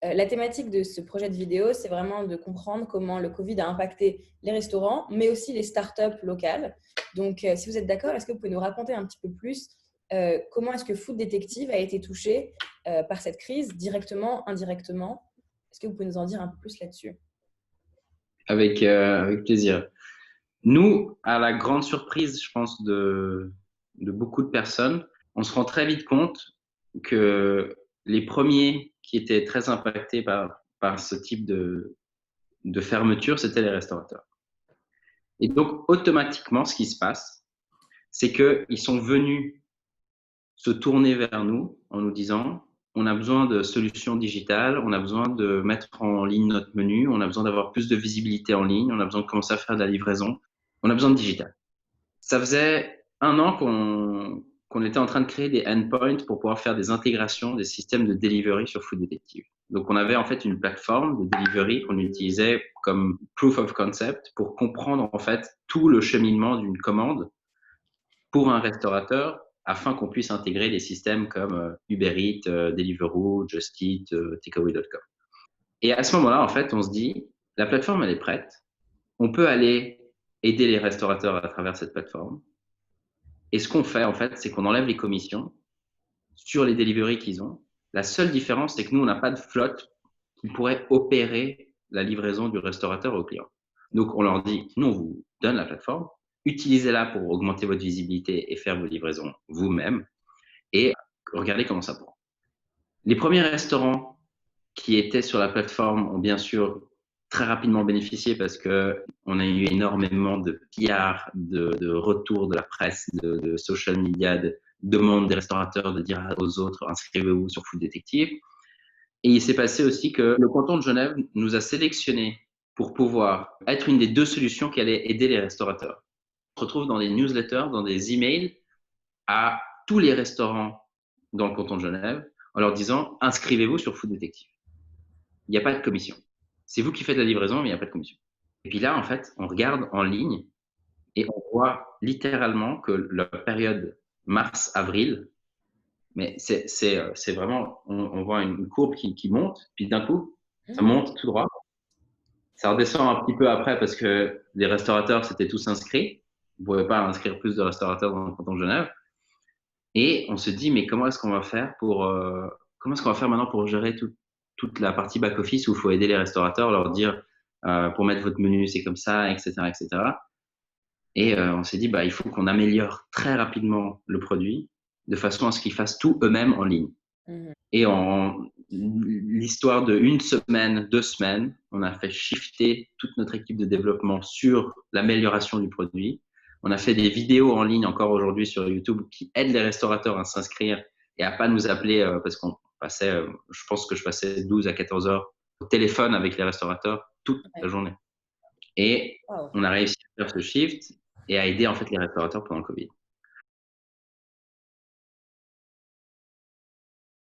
La thématique de ce projet de vidéo, c'est vraiment de comprendre comment le Covid a impacté les restaurants, mais aussi les startups locales. Donc, si vous êtes d'accord, est-ce que vous pouvez nous raconter un petit peu plus comment est-ce que Food Detective a été touché par cette crise, directement, indirectement? Est-ce que vous pouvez nous en dire un peu plus là-dessus? Avec plaisir. Nous, à la grande surprise, je pense, de beaucoup de personnes, on se rend très vite compte que les premiers qui étaient très impactés par ce type de fermeture, c'était les restaurateurs. Et donc, automatiquement, ce qui se passe, c'est qu'ils sont venus se tourner vers nous en nous disant, on a besoin de solutions digitales, on a besoin de mettre en ligne notre menu, on a besoin d'avoir plus de visibilité en ligne, on a besoin de commencer à faire de la livraison, on a besoin de digital. Ça faisait 1 an qu'on était en train de créer des endpoints pour pouvoir faire des intégrations des systèmes de delivery sur Food Detective. Donc, on avait en fait une plateforme de delivery qu'on utilisait comme proof of concept pour comprendre en fait tout le cheminement d'une commande pour un restaurateur afin qu'on puisse intégrer des systèmes comme Uber Eats, Deliveroo, Just Eat, Takeaway.com. Et à ce moment-là, en fait, on se dit, la plateforme, elle est prête. On peut aller aider les restaurateurs à travers cette plateforme. Et ce qu'on fait, en fait, c'est qu'on enlève les commissions sur les deliveries qu'ils ont. La seule différence, c'est que nous, on n'a pas de flotte qui pourrait opérer la livraison du restaurateur au client. Donc, on leur dit, nous, on vous donne la plateforme, utilisez-la pour augmenter votre visibilité et faire vos livraisons vous-même, et regardez comment ça prend. Les premiers restaurants qui étaient sur la plateforme ont bien sûr très rapidement bénéficié parce qu'on a eu énormément de PR, de retours de la presse, de social media, de demandes des restaurateurs de dire aux autres inscrivez-vous sur Food Detective. Et il s'est passé aussi que le canton de Genève nous a sélectionnés pour pouvoir être une des 2 solutions qui allait aider les restaurateurs. On se retrouve dans des newsletters, dans des emails à tous les restaurants dans le canton de Genève en leur disant inscrivez-vous sur Food Detective. Il n'y a pas de commission. C'est vous qui faites la livraison, mais il n'y a pas de commission. Et puis là, en fait, on regarde en ligne et on voit littéralement que la période mars-avril, mais c'est vraiment, on voit une courbe qui monte, puis d'un coup, ça monte tout droit. Ça redescend un petit peu après parce que les restaurateurs s'étaient tous inscrits. On ne pouvait pas inscrire plus de restaurateurs dans le canton de Genève. Et on se dit, mais comment est-ce qu'on va faire comment est-ce qu'on va faire maintenant pour gérer toute la partie back-office où il faut aider les restaurateurs, leur dire, pour mettre votre menu, c'est comme ça, etc., etc. Et on s'est dit, bah, il faut qu'on améliore très rapidement le produit de façon à ce qu'ils fassent tout eux-mêmes en ligne. Et en l'histoire de 1 semaine, 2 semaines, on a fait shifter toute notre équipe de développement sur l'amélioration du produit. On a fait des vidéos en ligne encore aujourd'hui sur YouTube qui aident les restaurateurs à s'inscrire et à pas nous appeler parce qu'on passait, je pense que je passais 12 à 14 heures au téléphone avec les restaurateurs toute la journée. Et on a réussi à faire ce shift et à aider en fait les restaurateurs pendant le Covid.